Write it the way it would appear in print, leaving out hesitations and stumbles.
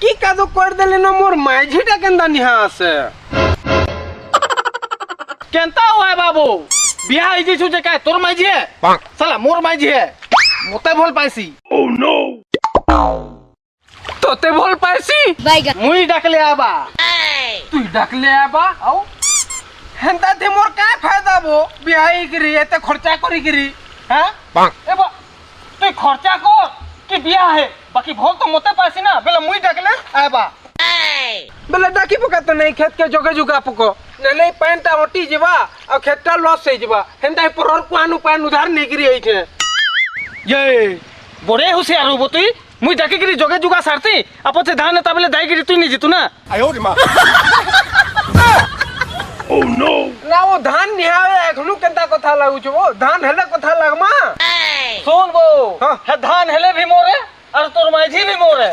কি কাজ করে দিলে না মোর মাঝিটা কেন্দা নিহা আছে কেনতা হয় বাবু বিয়া হয়ে যাইছু যে কায় তোর মাঝি সালা মোর মাঝি মতে ভাল পাইছি তোতে ভাল পাইছি মুই ডাকলে আবা তুই ডাকলে আবা আও হেন্তা থে মোর কায় ফায়দা বো বিয়াই গরি এতে খরচা করি গরি হ্যাঁ এবা তুই খরচা কর কি বিয়া হে বাকি ভল তো মতে পাইছি না বেলা মুই ডাকলে আবা বেলে ডাকি পকা তো নাই খেত কে জগে জুগা পকো নেলে প্যান্টটা অটি ଯିବା ଆଉ খেতটা লস হই ଯିବା হেন্তা পরর কুয়ানু পান উধার নেগিরি হইছে ये बड़े होशियार हो तुई मुई डाकी गिरी जगे जुगा सारती आपसे धान नेता बेले दाई गिरी तुई नहीं जीतू ना না ও ধান নিহাবে এখনো কেনতা কথা লাগুছ ও ধান হেলে কথা লাগমা सुन बो हाँ। है धान हेले भी मोरे और तोर माझी भी मोरे